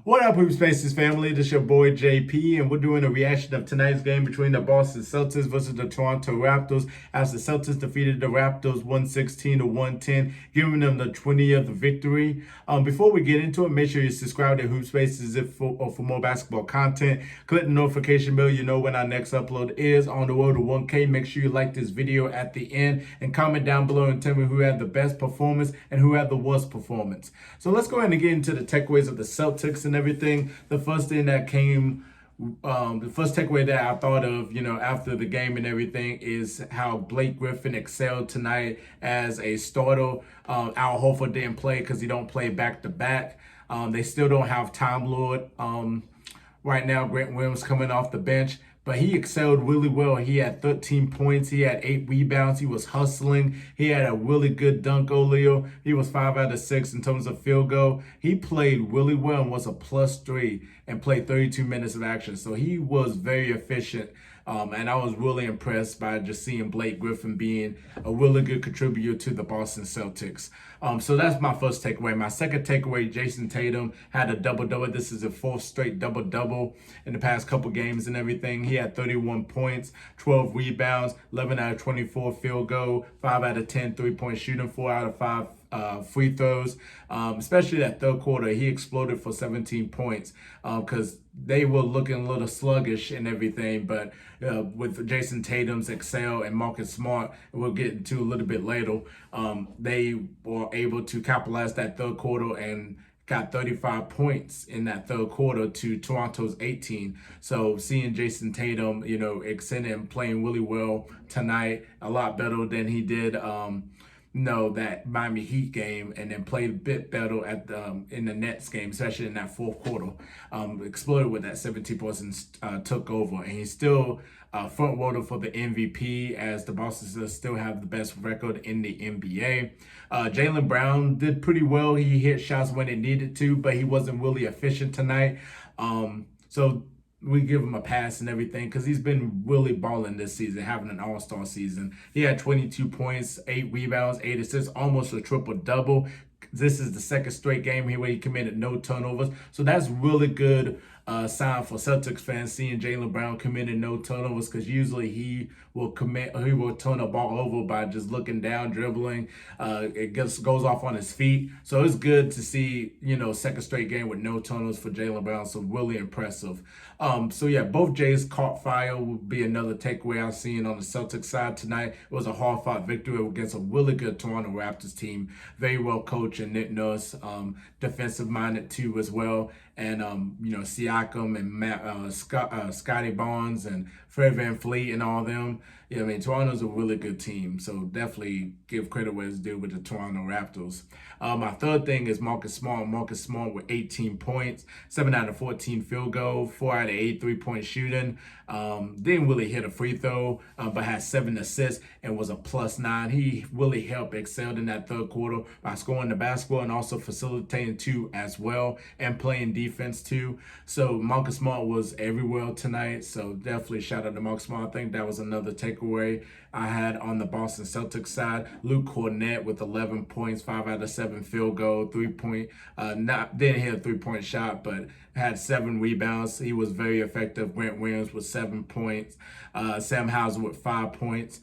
What up, HoopSpaces family? This is your boy JP, and we're doing a reaction of tonight's game between the Boston Celtics versus the Toronto Raptors, as the Celtics defeated the Raptors 116-110, giving them the 20th victory. Before we get into it, make sure you subscribe to HoopSpaces for more basketball content. Click the notification bell, you know when our next upload is. On the road to 1K, make sure you like this video at the end and comment down below and tell me who had the best performance and who had the worst performance. So let's go ahead and get into the takeaways of the Celtics and everything. The first thing that came, the first takeaway that I thought of, after the game and everything, is how Blake Griffin excelled tonight as a starter. Al Horford didn't play because he don't play back to back. They still don't have Time Lord right now. Grant Williams coming off the bench, but he excelled really well. He had 13 points. He had 8 rebounds. He was hustling. He had a really good dunk earlier. He was 5 out of 6 in terms of field goal. He played really well and was a +3 and played 32 minutes of action. So he was very efficient. And I was really impressed by just seeing Blake Griffin being a really good contributor to the Boston Celtics. So that's my first takeaway. My second takeaway, Jason Tatum had a double-double. This is a 4th straight double-double in the past couple games and everything. He had 31 points, 12 rebounds, 11 out of 24 field goal, 5 out of 10 3-point shooting, 4 out of 5 free throws. Especially that third quarter, he exploded for 17 points because they were looking a little sluggish and everything. But with Jason Tatum's excel and Marcus Smart, we'll get into a little bit later, they were able to capitalize that third quarter and got 35 points in that third quarter to Toronto's 18. So seeing Jason Tatum, extending and playing really well tonight, a lot better than he did that Miami Heat game, and then played a bit better at in the Nets game, especially in that fourth quarter. Exploded with that 17 points and took over. And he's still front runner for the MVP, as the Boston Celtics still have the best record in the NBA. Jaylen Brown did pretty well. He hit shots when it needed to, but he wasn't really efficient tonight. So we give him a pass and everything because he's been really balling this season, having an all-star season. He had 22 points, 8 rebounds, 8 assists, almost a triple-double. This is the second straight game here where he committed no turnovers. So that's really good sign for Celtics fans, seeing Jaylen Brown committing no turnovers, because usually he will turn a ball over by just looking down, dribbling. It just goes off on his feet. So it's good to see, second straight game with no turnovers for Jaylen Brown. So really impressive. So yeah, both Jays caught fire will be another takeaway I've seen on the Celtics side tonight. It was a hard-fought victory against a really good Toronto Raptors team. Very well coached, and Nick Nurse, defensive-minded too as well. And, Siakam and Scotty Barnes and Fred VanVleet and all them. Toronto's a really good team. So definitely give credit where it's due with the Toronto Raptors. My third thing is Marcus Smart. Marcus Smart with 18 points, 7 out of 14 field goal, 4 out of 8 3-point shooting. Didn't really hit a free throw, but had 7 assists and was a +9. He really excelled in that third quarter by scoring the basketball and also facilitating 2 as well, and playing defense too. So Marcus Smart was everywhere tonight. So definitely shout out to Marcus Smart. I think that was another takeaway I had on the Boston Celtics side. Luke Cornett with 11 points, 5 out of 7 field goal, 3-point, didn't hit a 3-point shot, but had 7 rebounds. He was very effective. Grant Williams with 7 points. Sam Hauser with 5 points.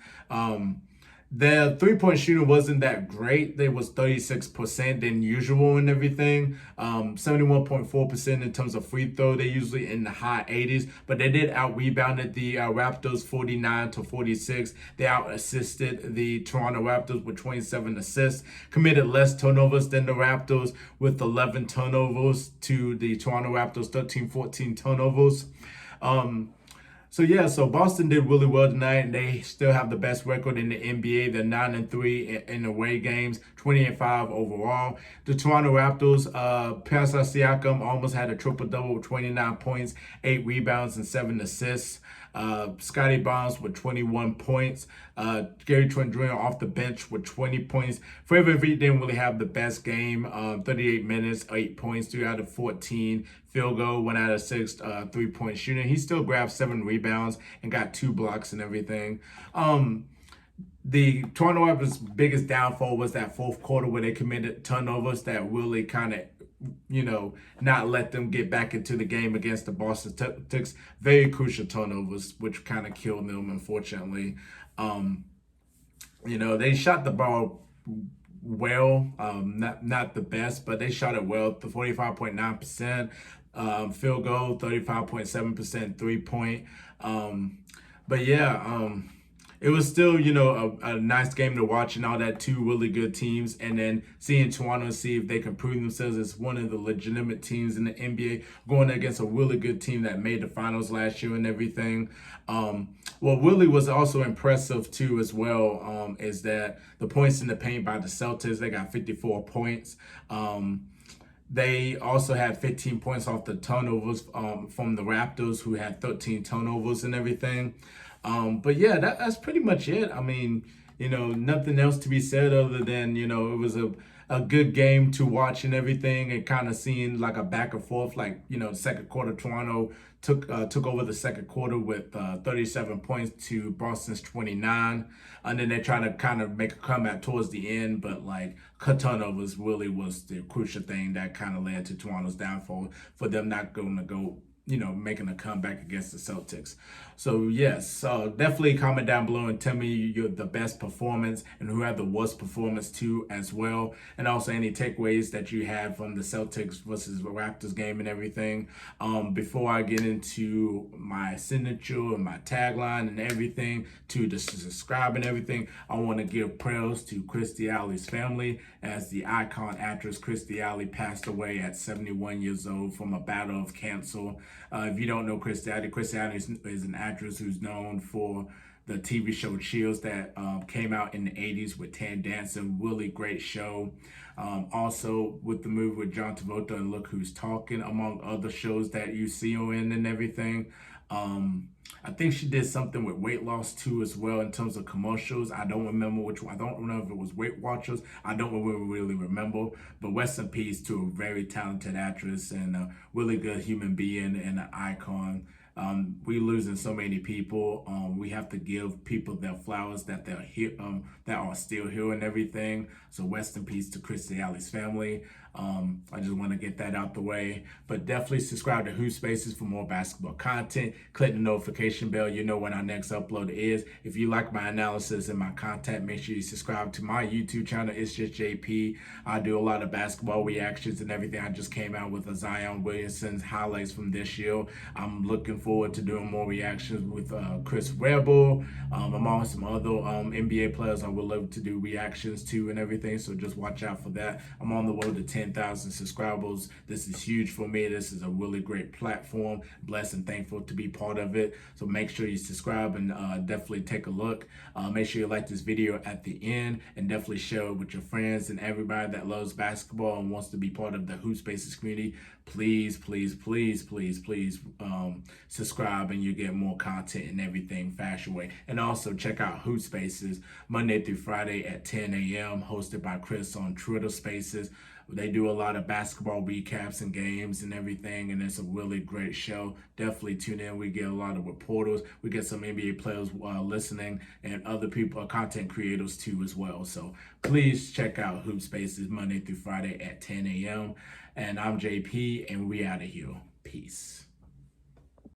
Their 3-point shooting wasn't that great. They was 36% than usual and everything. 71.4% in terms of free throw. They usually in the high 80s, but they did out-rebounded the Raptors 49-46. They out-assisted the Toronto Raptors with 27 assists. Committed less turnovers than the Raptors with 11 turnovers to the Toronto Raptors 13-14 turnovers. So Boston did really well tonight, and they still have the best record in the NBA. They're 9-3 in away games, 20-5 overall. The Toronto Raptors, Pascal Siakam almost had a triple-double with 29 points, 8 rebounds, and 7 assists. Scotty Barnes with 21 points. Gary Trent Jr. off the bench with 20 points. Fred VanVleet didn't really have the best game. 38 minutes, 8 points, 3 out of 14. Field goal, 1 out of 6 3-point shooting. He still grabbed 7 rebounds and got 2 blocks and everything. The Toronto Raptors' biggest downfall was that fourth quarter where they committed turnovers that really kind of not let them get back into the game against the Boston Celtics. Very crucial turnovers, which kind of killed them, unfortunately. They shot the ball well, not the best, but they shot it well. The 45.9% field goal, 35.7% 3 point. But yeah, it was still, a nice game to watch and all that. Two really good teams, and then seeing Toronto see if they can prove themselves as one of the legitimate teams in the NBA, going against a really good team that made the finals last year and everything. What really was also impressive too as well is that the points in the paint by the Celtics, they got 54 points. They also had 15 points off the turnovers from the Raptors, who had 13 turnovers and everything. But yeah, that's pretty much it. I mean, nothing else to be said other than, it was a good game to watch and everything, and kind of seeing like a back and forth. Like, second quarter, Toronto took over the second quarter with 37 points to Boston's 29. And then they tried to kind of make a comeback towards the end, but like turnovers really was the crucial thing that kind of led to Toronto's downfall, for them not going to go making a comeback against the Celtics. So yes, definitely comment down below and tell me you're the best performance and who had the worst performance too as well. And also any takeaways that you had from the Celtics versus the Raptors game and everything. Before I get into my signature and my tagline and everything, to the subscribe and everything, I want to give prayers to Kirstie Alley's family, as the icon actress Kirstie Alley passed away at 71 years old from a battle of cancer. If you don't know Kirstie Alley is an actress who's known for the TV show Cheers that came out in the 80s with Tan Danson. Really great show. Also with the movie with John Travolta and Look Who's Talking, among other shows that you see her in and everything. I think she did something with weight loss too as well in terms of commercials. I don't remember which one. I don't know if it was Weight Watchers. I don't really remember. But rest in peace to a very talented actress and a really good human being and an icon. We losing so many people. We have to give people their flowers that they're here, that are still here and everything. So rest in peace to Kirstie Alley's family. I just want to get that out the way. But definitely subscribe to HoopSpaces for more basketball content. Click the notification bell. You know when our next upload is. If you like my analysis and my content, make sure you subscribe to my YouTube channel. It's just JP. I do a lot of basketball reactions and everything. I just came out with a Zion Williamson's highlights from this year. I'm looking forward to doing more reactions with Chris Rebel. Among some other NBA players I would love to do reactions to and everything. So just watch out for that. I'm on the road to 10,000 subscribers. This is huge for me. This is a really great platform. Blessed and thankful to be part of it. So make sure you subscribe and definitely take a look. Make sure you like this video at the end and definitely share it with your friends and everybody that loves basketball and wants to be part of the HoopSpaces community. Please, please, please, please, please subscribe, and you get more content and everything fast way. And also check out HoopSpaces Monday through Friday at 10 a.m. hosted by Chris on Twitter Spaces. They do a lot of basketball recaps and games and everything, and it's a really great show. Definitely tune in. We get a lot of reporters. We get some NBA players listening, and other people, content creators too as well. So please check out HoopSpaces Monday through Friday at 10 a.m. And I'm JP, and we out of here. Peace.